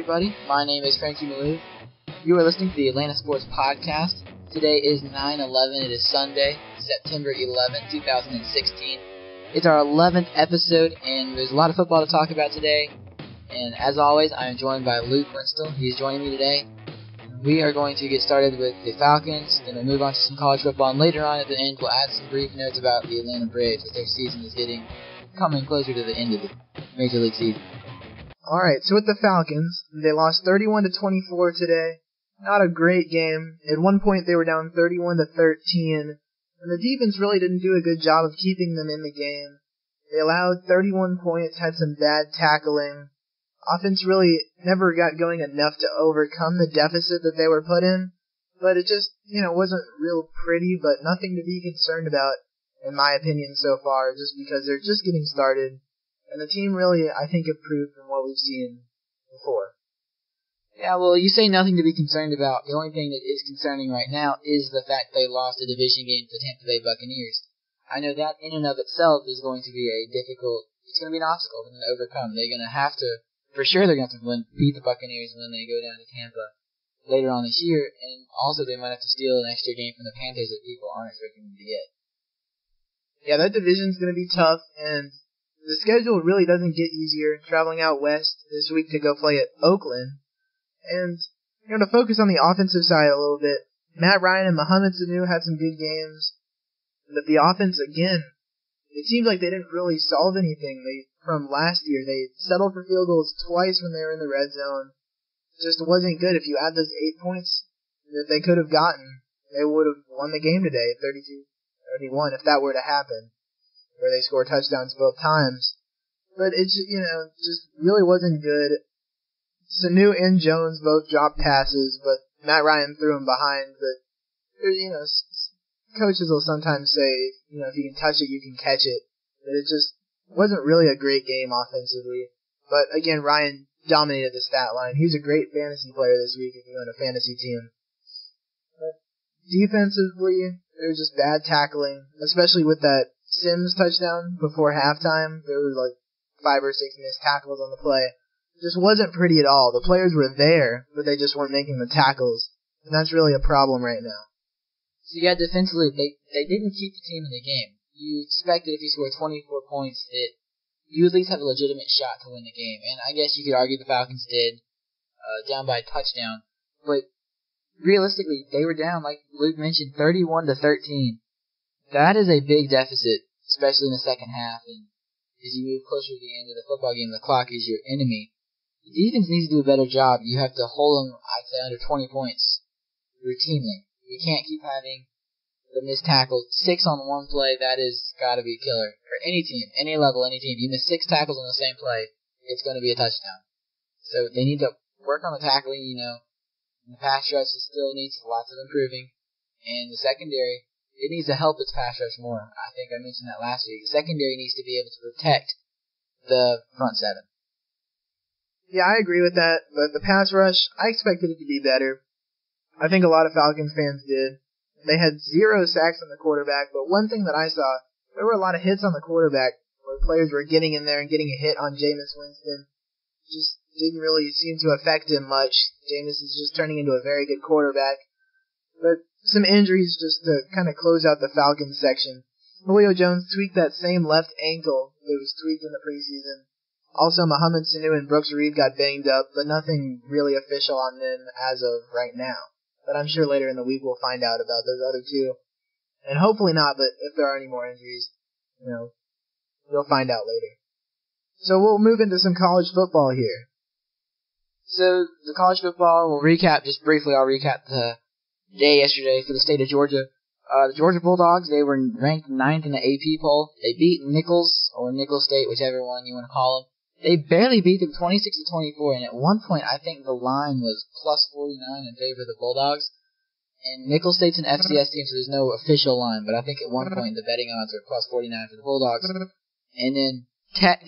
everybody. My name is Frankie Malou. You are listening to the Atlanta Sports Podcast. Today is 9/11. It is Sunday, September 11th, 2016. It's our 11th episode, and there's a lot of football to talk about today. And as always, I am joined by Luke Brinstall. He's joining me today. We are going to get started with the Falcons, then we'll move on to some college football, and later on at the end, we'll add some brief notes about the Atlanta Braves as their season is coming closer to the end of the Major League season. Alright, so with the Falcons, they lost 31-24 today. Not a great game. At one point they were down 31-13, and the defense really didn't do a good job of keeping them in the game. They allowed 31 points, had some bad tackling. Offense really never got going enough to overcome the deficit that they were put in, but it just, wasn't real pretty, but nothing to be concerned about, in my opinion, so far, just because they're just getting started. And the team really, I think, improved from what we've seen before. Yeah, well, you say nothing to be concerned about. The only thing that is concerning right now is the fact they lost a division game to the Tampa Bay Buccaneers. I know that in and of itself is going to be it's going to be an obstacle for them to overcome. They're going to have to, for sure they're going to have to beat the Buccaneers when they go down to Tampa later on this year, and also they might have to steal an extra game from the Panthers that people aren't expecting them to get. Yeah, that division's going to be tough, and the schedule really doesn't get easier, traveling out west this week to go play at Oakland. And, to focus on the offensive side a little bit, Matt Ryan and Mohamed Sanu had some good games. But the offense, again, it seems like they didn't really solve anything from last year. They settled for field goals twice when they were in the red zone. It just wasn't good. If you add those 8 points that they could have gotten, they would have won the game today, 32-31, if that were to happen, where they score touchdowns both times. But it just really wasn't good. Sanu and Jones both dropped passes, but Matt Ryan threw them behind. But, coaches will sometimes say, if you can touch it, you can catch it. But it just wasn't really a great game offensively. But again, Ryan dominated the stat line. He was a great fantasy player this week if you own a fantasy team. But defensively, there was just bad tackling, especially with that Sims touchdown before halftime. There were 5 or 6 missed tackles on the play. It just wasn't pretty at all. The players were there, but they just weren't making the tackles. And that's really a problem right now. So yeah, defensively, they didn't keep the team in the game. You expected if you scored 24 points that you at least have a legitimate shot to win the game. And I guess you could argue the Falcons did, down by a touchdown. But realistically, they were down, like Luke mentioned, 31-13. That is a big deficit, especially in the second half. And as you move closer to the end of the football game, the clock is your enemy. The defense needs to do a better job. You have to hold them, I'd say, under 20 points routinely. You can't keep having the missed tackles. 6 on one play, that is got to be a killer. For any team, any level, any team. You miss 6 tackles on the same play, it's going to be a touchdown. So they need to work on the tackling, And the pass rush still needs lots of improving. And the secondary, it needs to help its pass rush more. I think I mentioned that last week. The secondary needs to be able to protect the front seven. Yeah, I agree with that, but the pass rush, I expected it to be better. I think a lot of Falcons fans did. They had 0 sacks on the quarterback, but one thing that I saw, there were a lot of hits on the quarterback where players were getting in there and getting a hit on Jameis Winston. Just didn't really seem to affect him much. Jameis is just turning into a very good quarterback. But some injuries just to kind of close out the Falcons section. Julio Jones tweaked that same left ankle that was tweaked in the preseason. Also, Mohamed Sanu and Brooks Reed got banged up, but nothing really official on them as of right now. But I'm sure later in the week we'll find out about those other two. And hopefully not, but if there are any more injuries, we'll find out later. So we'll move into some college football here. So, the college football, I'll recap the day yesterday for the state of Georgia. The Georgia Bulldogs, they were ranked 9th in the AP poll. They beat Nicholls, or Nicholls State, whichever one you want to call them. They barely beat them 26-24, and at one point I think the line was plus 49 in favor of the Bulldogs. And Nicholls State's an FCS team, so there's no official line, but I think at one point the betting odds were plus 49 for the Bulldogs. And then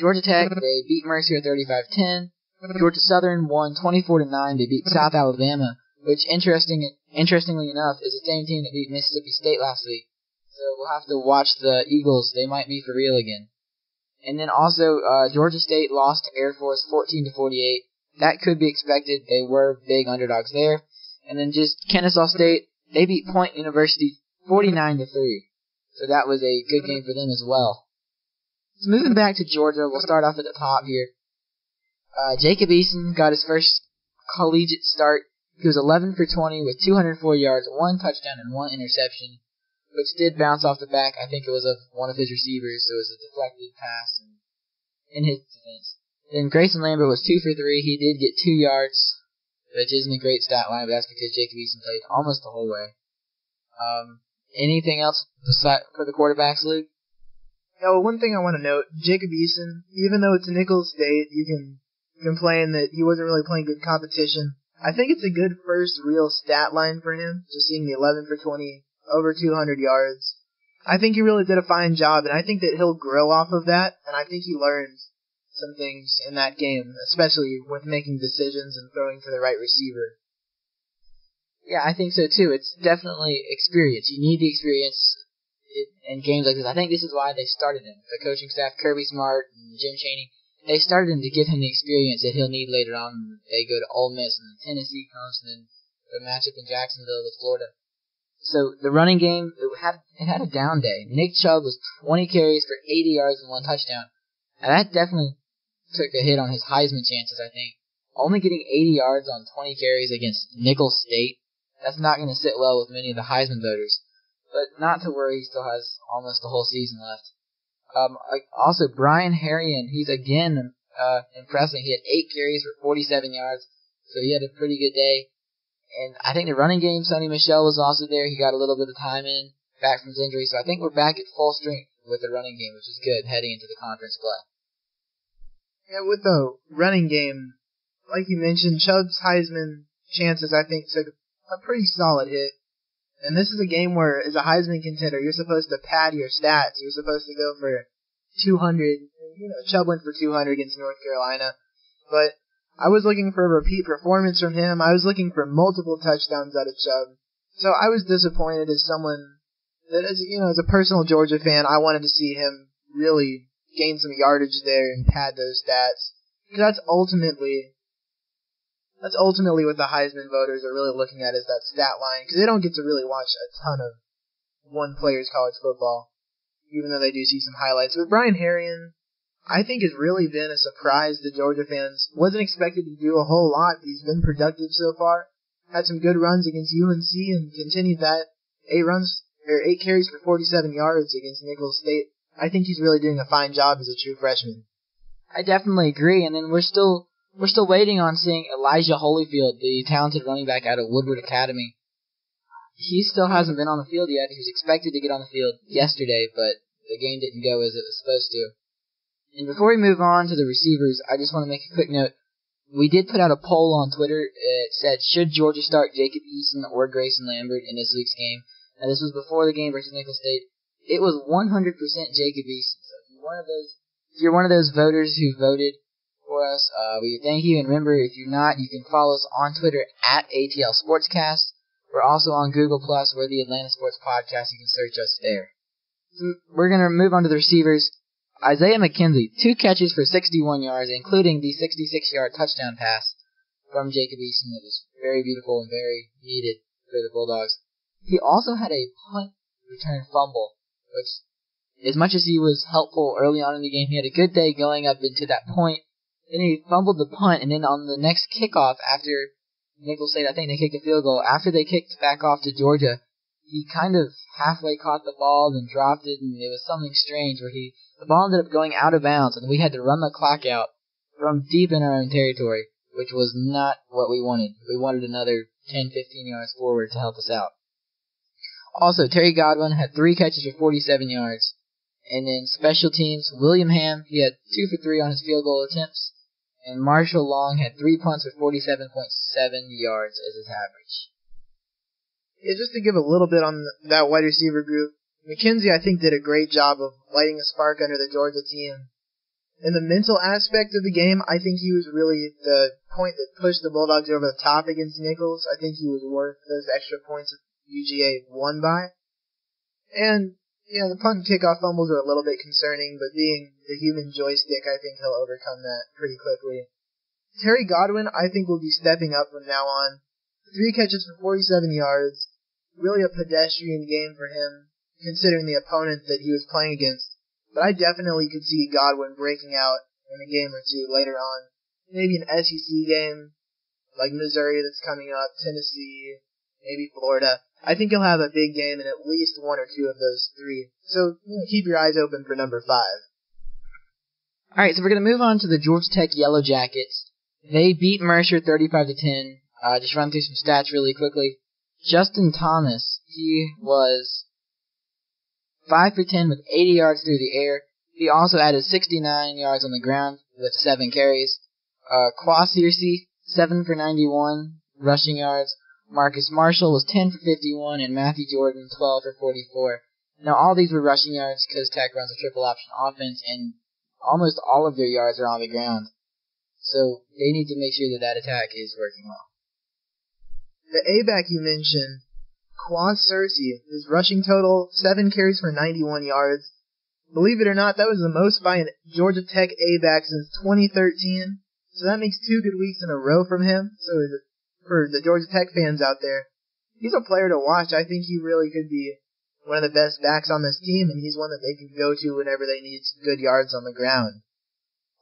Georgia Tech, they beat Mercer 35-10. Georgia Southern won 24-9. They beat South Alabama, which interestingly enough is the same team that beat Mississippi State last week. So we'll have to watch the Eagles. They might be for real again. And then also, Georgia State lost to Air Force 14-48. that could be expected. They were big underdogs there. And then just Kennesaw State, they beat Point University 49-3. So that was a good game for them as well. So moving back to Georgia, we'll start off at the top here. Jacob Eason got his first collegiate start. He was 11 for 20 with 204 yards, 1 touchdown, and 1 interception, which did bounce off the back. I think it was of one of his receivers, so it was a deflected pass in his defense. Then Grayson Lambert was 2 for 3. He did get 2 yards, which isn't a great stat line, but that's because Jacob Eason played almost the whole way. Anything else for the quarterbacks, Luke? No, one thing I want to note, Jacob Eason, even though it's a Nicholls State, you can complain that he wasn't really playing good competition. I think it's a good first real stat line for him, just seeing the 11 for 20, over 200 yards. I think he really did a fine job, and I think that he'll grow off of that, and I think he learned some things in that game, especially with making decisions and throwing to the right receiver. Yeah, I think so too. It's definitely experience. You need the experience in games like this. I think this is why they started him. The coaching staff, Kirby Smart and Jim Chaney, they started him to give him the experience that he'll need later on. They go to Ole Miss, and then Tennessee comes, and then the matchup in Jacksonville with Florida. So the running game, it had a down day. Nick Chubb was 20 carries for 80 yards and 1 touchdown. And that definitely took a hit on his Heisman chances, I think. Only getting 80 yards on 20 carries against Nicholls State, that's not going to sit well with many of the Heisman voters. But not to worry, he still has almost the whole season left. Also, Brian Harrion, he's again impressive. He had 8 carries for 47 yards, so he had a pretty good day. And I think the running game, Sonny Michel was also there. He got a little bit of time in, back from his injury. So I think we're back at full strength with the running game, which is good heading into the conference play. Yeah, with the running game, like you mentioned, Chubb's Heisman chances, I think, took a pretty solid hit. And this is a game where, as a Heisman contender, you're supposed to pad your stats. You're supposed to go for 200. Chubb went for 200 against North Carolina. But I was looking for a repeat performance from him. I was looking for multiple touchdowns out of Chubb. So I was disappointed as someone that, as a personal Georgia fan, I wanted to see him really gain some yardage there and pad those stats. Because that's ultimately what the Heisman voters are really looking at, is that stat line. Because they don't get to really watch a ton of one player's college football, even though they do see some highlights. But Brian Harrion, I think, has really been a surprise to Georgia fans. Wasn't expected to do a whole lot, but he's been productive so far. Had some good runs against UNC and continued that. 8 carries for 47 yards against Nicholls State. I think he's really doing a fine job as a true freshman. I definitely agree, and then we're still waiting on seeing Elijah Holyfield, the talented running back out of Woodward Academy. He still hasn't been on the field yet. He was expected to get on the field yesterday, but the game didn't go as it was supposed to. And before we move on to the receivers, I just want to make a quick note. We did put out a poll on Twitter. It said, should Georgia start Jacob Eason or Grayson Lambert in this week's game? And this was before the game versus Nicholls State. It was 100% Jacob Eason. So if you're one of those voters who voted for us, we thank you. And remember, if you're not, you can follow us on Twitter at ATL Sportscast. We're also on Google+. We're the Atlanta Sports Podcast. You can search us there. We're going to move on to the receivers. Isaiah McKenzie, 2 catches for 61 yards, including the 66-yard touchdown pass from Jacob Eason. That was very beautiful and very needed for the Bulldogs. He also had a punt return fumble, which, as much as he was helpful early on in the game, he had a good day going up into that point. Then he fumbled the punt, and then on the next kickoff after Nicholls State, I think they kicked a field goal. After they kicked back off to Georgia, he kind of halfway caught the ball and dropped it, and it was something strange where the ball ended up going out of bounds, and we had to run the clock out from deep in our own territory, which was not what we wanted. We wanted another 10, 15 yards forward to help us out. Also, Terry Godwin had 3 catches for 47 yards. And then special teams, William Ham, he had 2 for 3 on his field goal attempts. And Marshall Long had 3 punts for 47.7 yards as his average. Yeah, just to give a little bit on that wide receiver group, McKenzie, I think, did a great job of lighting a spark under the Georgia team. In the mental aspect of the game, I think he was really the point that pushed the Bulldogs over the top against Nicholls. I think he was worth those extra points that UGA won by. And, the punt and kickoff fumbles are a little bit concerning, but being the human joystick, I think he'll overcome that pretty quickly. Terry Godwin, I think, will be stepping up from now on. 3 catches for 47 yards. Really a pedestrian game for him, considering the opponent that he was playing against. But I definitely could see Godwin breaking out in a game or two later on. Maybe an SEC game, like Missouri that's coming up, Tennessee, maybe Florida. I think he'll have a big game in at least 1 or 2 of those 3. So keep your eyes open for number 5. Alright, so we're going to move on to the Georgia Tech Yellow Jackets. They beat Mercer 35-10. Just run through some stats really quickly. Justin Thomas, he was 5 for 10 with 80 yards through the air. He also added 69 yards on the ground with 7 carries. Qua Searcy, 7 for 91 rushing yards. Marcus Marshall was 10 for 51, and Matthew Jordan 12 for 44. Now, all these were rushing yards because Tech runs a triple option offense, and almost all of their yards are on the ground. So they need to make sure that attack is working well. The A-back you mentioned, Qua Searcy, his rushing total, 7 carries for 91 yards. Believe it or not, that was the most by a Georgia Tech A-back since 2013. So that makes 2 good weeks in a row from him. So for the Georgia Tech fans out there, he's a player to watch. I think he really could be one of the best backs on this team, and he's one that they can go to whenever they need some good yards on the ground.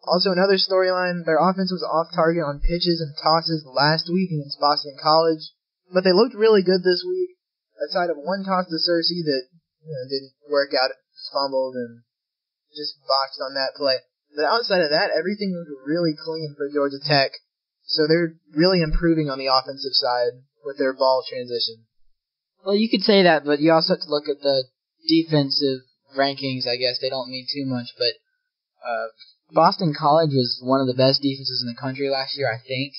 Also, another storyline, their offense was off target on pitches and tosses last week against Boston College, but they looked really good this week, aside of one toss to Searcy that didn't work out, fumbled, and just botched on that play. But outside of that, everything was really clean for Georgia Tech, so they're really improving on the offensive side with their ball transition. Well, you could say that, but you also have to look at the defensive rankings, I guess. They don't mean too much, but Boston College was one of the best defenses in the country last year, I think,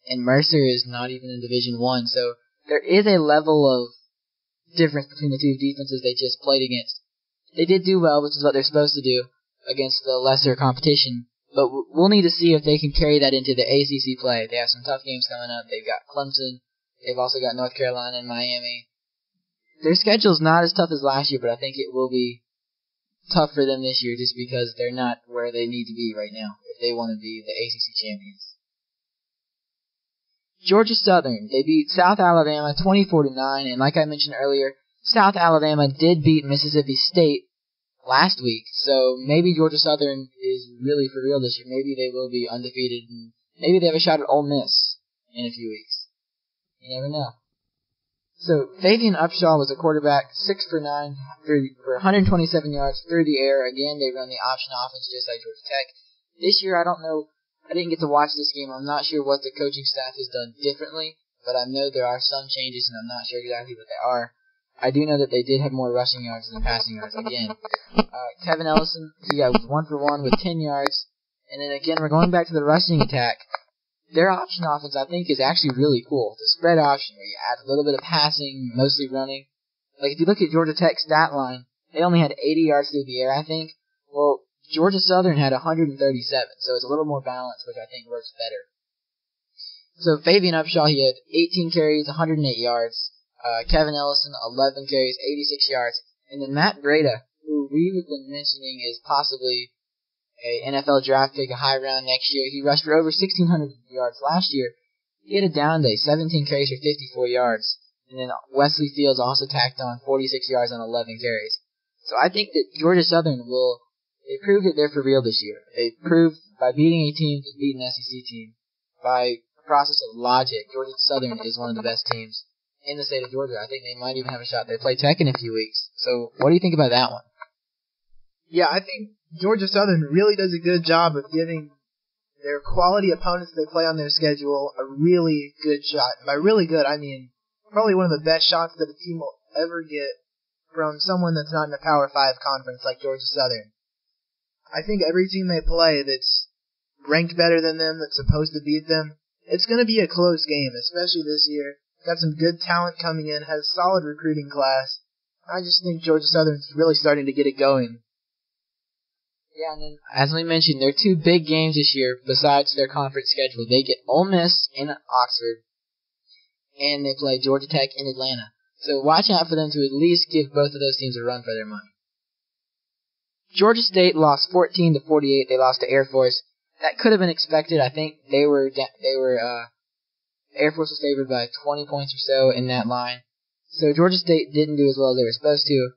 and Mercer is not even in Division I, so there is a level of difference between the two defenses they just played against. They did do well, which is what they're supposed to do, against the lesser competition, but we'll need to see if they can carry that into the ACC play. They have some tough games coming up. They've got Clemson. They've also got North Carolina and Miami. Their schedule's not as tough as last year, but I think it will be tough for them this year just because they're not where they need to be right now if they want to be the ACC champions. Georgia Southern, they beat South Alabama 24-9, and like I mentioned earlier, South Alabama did beat Mississippi State last week, so maybe Georgia Southern is really for real this year. Maybe they will be undefeated, and maybe they have a shot at Ole Miss in a few weeks. You never know. So, Fabian Upshaw was a quarterback, 6 for 9 for 127 yards through the air. Again, they run the option offense just like Georgia Tech. This year, I don't know, I didn't get to watch this game. I'm not sure what the coaching staff has done differently, but I know there are some changes, and I'm not sure exactly what they are. I do know that they did have more rushing yards than passing yards again. Kevin Ellison, he was 1 for 1 with 10 yards. And then again, we're going back to the rushing attack. Their option offense, I think, is actually really cool. The spread option, where you add a little bit of passing, mostly running. Like, if you look at Georgia Tech's stat line, they only had 80 yards through the air, I think. Well, Georgia Southern had 137, so it's a little more balanced, which I think works better. So, Fabian Upshaw, he had 18 carries, 108 yards. Kevin Ellison, 11 carries, 86 yards. And then Matt Breida, who we've been mentioning is possibly a NFL draft pick, a high round next year. He rushed for over 1,600 yards last year. He had a down day, 17 carries for 54 yards. And then Wesley Fields also tacked on 46 yards on 11 carries. So I think that Georgia Southern they proved that they're for real this year. They proved by beating a team to beat an SEC team. By a process of logic, Georgia Southern is one of the best teams in the state of Georgia. I think they might even have a shot. They play Tech in a few weeks. So what do you think about that one? Yeah, I think Georgia Southern really does a good job of giving their quality opponents they play on their schedule a really good shot. And by really good, I mean probably one of the best shots that a team will ever get from someone that's not in a Power 5 conference like Georgia Southern. I think every team they play that's ranked better than them, that's supposed to beat them, it's going to be a close game, especially this year. Got some good talent coming in, has a solid recruiting class. I just think Georgia Southern's really starting to get it going. Yeah, and then, as we mentioned, there are 2 big games this year besides their conference schedule. They get Ole Miss in Oxford, and they play Georgia Tech in Atlanta. So watch out for them to at least give both of those teams a run for their money. Georgia State lost 14-48. They lost to Air Force. that could have been expected. I think Air Force was favored by 20 points or so in that line. So Georgia State didn't do as well as they were supposed to.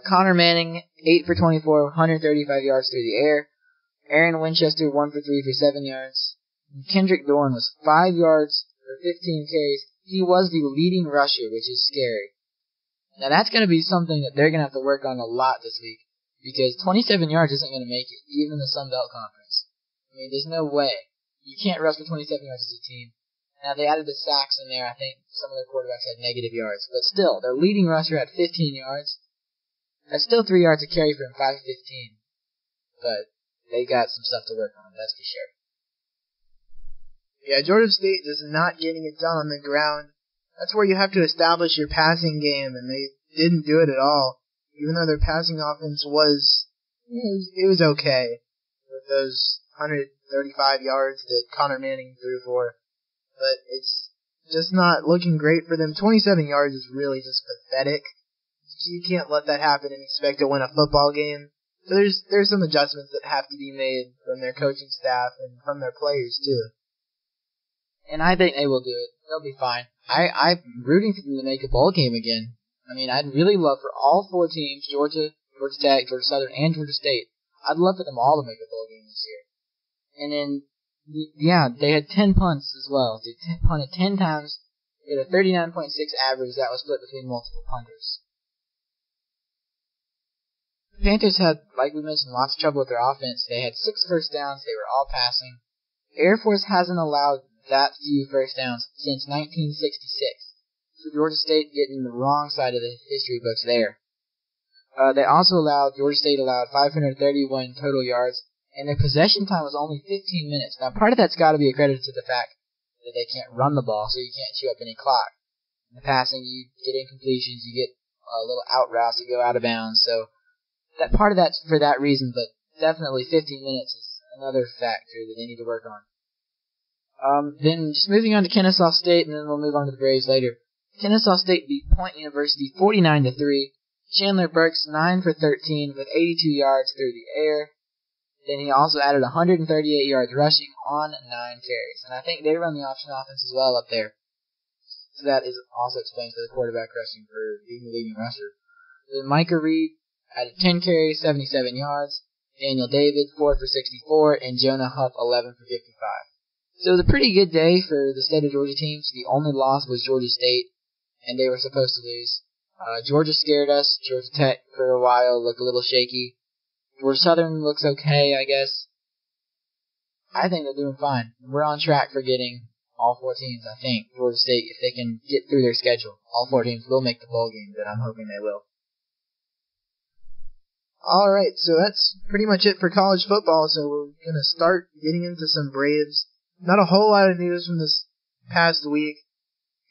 Connor Manning, 8 for 24, 135 yards through the air. Aaron Winchester, 1 for 3 for 7 yards. And Kendrick Dorn was 5 yards for 15 carries. He was the leading rusher, which is scary. Now that's going to be something that they're going to have to work on a lot this week, because 27 yards isn't going to make it, even in the Sun Belt Conference. I mean, there's no way. You can't rush for 27 yards as a team. Now, they added the sacks in there. I think some of their quarterbacks had negative yards. But still, their leading rusher had 15 yards. That's still 3 yards a carry for him, 5-15. But they got some stuff to work on, that's for sure. Yeah, Georgia State is not getting it done on the ground. That's where you have to establish your passing game, and they didn't do it at all. Even though their passing offense was okay with those 135 yards that Connor Manning threw for. But it's just not looking great for them. 27 yards is really just pathetic. You can't let that happen and expect to win a football game. So there's some adjustments that have to be made from their coaching staff and from their players too. And I think they will do it. They'll be fine. I'm rooting for them to make a bowl game again. I mean, I'd really love for all four teams, Georgia, Georgia Tech, Georgia Southern, and Georgia State, I'd love for them all to make a bowl game this year. And then, yeah, they had 10 punts as well. They punted 10 times. They had a 39.6 average that was split between multiple punters. The Panthers had, like we mentioned, lots of trouble with their offense. They had 6 first downs. They were all passing. Air Force hasn't allowed that few first downs since 1966. So Georgia State getting the wrong side of the history books there. Georgia State allowed 531 total yards, and their possession time was only 15 minutes. Now, part of that's got to be accredited to the fact that they can't run the ball, so you can't chew up any clock. In the passing, you get incompletions, you get little out routes that go out of bounds, so that part of that's for that reason, but definitely 15 minutes is another factor that they need to work on. Then just moving on to Kennesaw State, and then we'll move on to the Braves later. Kennesaw State beat Point University 49-3. Chandler Burks 9 for 13 with 82 yards through the air. Then he also added 138 yards rushing on 9 carries. And I think they run the option offense as well up there. So that is also explained for the quarterback rushing for being the leading rusher. Then Micah Reed added 10 carries, 77 yards. Daniel David 4 for 64, and Jonah Huff 11 for 55. So it was a pretty good day for the state of Georgia teams. The only loss was Georgia State, and they were supposed to lose. Georgia scared us. Georgia Tech for a while looked a little shaky. Georgia Southern looks okay, I guess. I think they're doing fine. We're on track for getting all 4 teams, I think. Georgia State, if they can get through their schedule, all 4 teams will make the bowl game, but I'm hoping they will. Alright, so that's pretty much it for college football, so we're going to start getting into some Braves. Not a whole lot of news from this past week,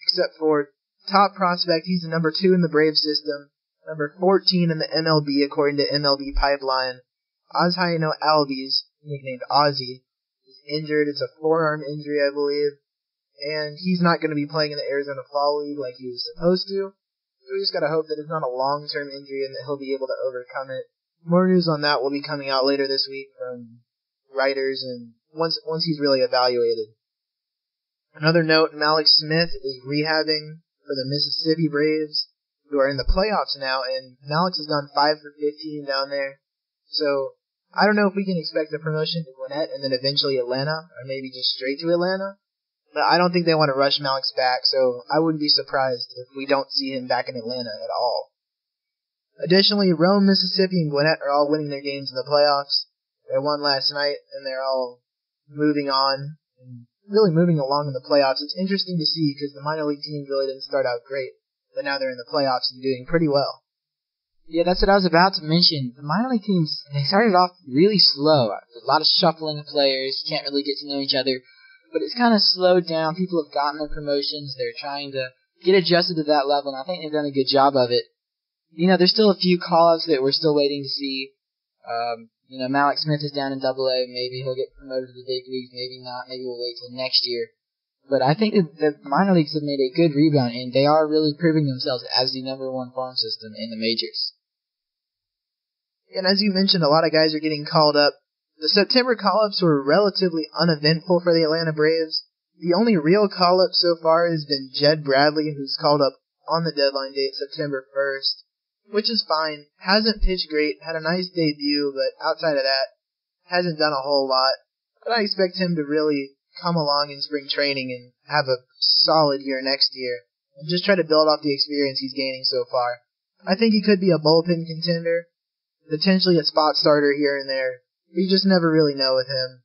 except for top prospect. He's the number 2 in the Brave system, number 14 in the MLB according to MLB Pipeline. Ozzie Albies, nicknamed Ozzie, is injured. It's a forearm injury, I believe, and he's not going to be playing in the Arizona Fall League like he was supposed to. So we just got to hope that it's not a long-term injury and that he'll be able to overcome it. More news on that will be coming out later this week from writers and once he's really evaluated. Another note, Malik Smith is rehabbing for the Mississippi Braves, who are in the playoffs now, and Malik has gone 5 for 15 down there. So I don't know if we can expect a promotion to Gwinnett and then eventually Atlanta, or maybe just straight to Atlanta. But I don't think they want to rush Malik's back, so I wouldn't be surprised if we don't see him back in Atlanta at all. Additionally, Rome, Mississippi, and Gwinnett are all winning their games in the playoffs. They won last night, and they're all moving on and really moving along in the playoffs. It's interesting to see because the minor league teams really didn't start out great, but now they're in the playoffs and doing pretty well. Yeah, that's what I was about to mention. The minor league teams, they started off really slow. A lot of shuffling of players. You can't really get to know each other. But it's kind of slowed down. People have gotten their promotions. They're trying to get adjusted to that level, and I think they've done a good job of it. You know, there's still a few call-ups that we're still waiting to see. Malik Smith is down in Double-A. Maybe he'll get promoted to the big leagues. Maybe not. Maybe we'll wait till next year. But I think that the minor leagues have made a good rebound, and they are really proving themselves as the number 1 farm system in the majors. And as you mentioned, a lot of guys are getting called up The September call-ups were relatively uneventful for the Atlanta Braves. The only real call-up so far has been Jed Bradley, who's called up on the deadline date, September 1st, which is fine. Hasn't pitched great, had a nice debut, but outside of that, hasn't done a whole lot. But I expect him to really come along in spring training and have a solid year next year, and just try to build off the experience he's gaining so far. I think he could be a bullpen contender, potentially a spot starter here and there. You just never really know with him.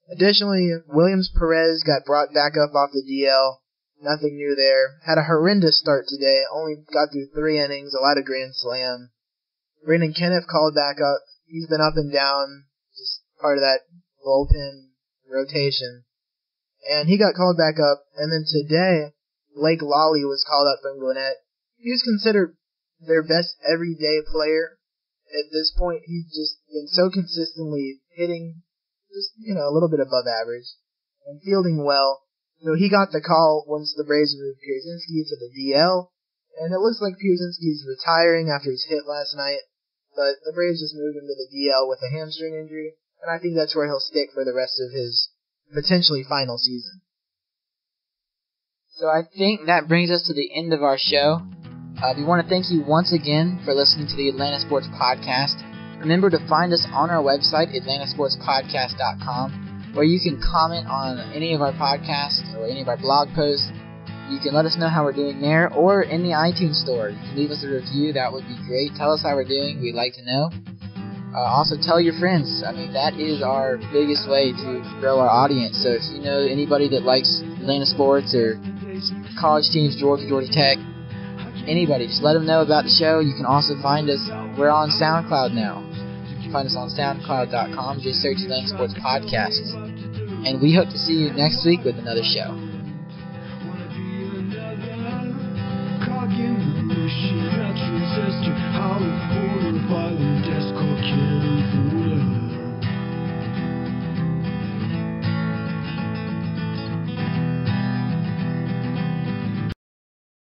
Additionally, Williams Perez got brought back up off the DL. Nothing new there. Had a horrendous start today. Only got through 3 innings, allowed a grand slam. Brandon Kenneth called back up. He's been up and down, just part of that bullpen rotation. And he got called back up. And then today, Blake Lawley was called up from Gwinnett. He was considered their best everyday player. At this point, he's just been so consistently hitting just, a little bit above average and fielding well. So he got the call once the Braves moved Pierzynski to the DL, and it looks like Pierzynski's retiring after his hit last night, but the Braves just moved him to the DL with a hamstring injury, and I think that's where he'll stick for the rest of his potentially final season. So I think that brings us to the end of our show. We want to thank you once again for listening to the Atlanta Sports Podcast. Remember to find us on our website, atlantasportspodcast.com, where you can comment on any of our podcasts or any of our blog posts. You can let us know how we're doing there, or in the iTunes store. You can leave us a review. That would be great. Tell us how we're doing. We'd like to know. Also, tell your friends. That is our biggest way to grow our audience. So if you know anybody that likes Atlanta sports or college teams, Georgia Tech, anybody, just let them know about the show. You can also find us. We're on SoundCloud now. You can find us on SoundCloud.com. Just search Atlanta Sports Podcasts. And we hope to see you next week with another show.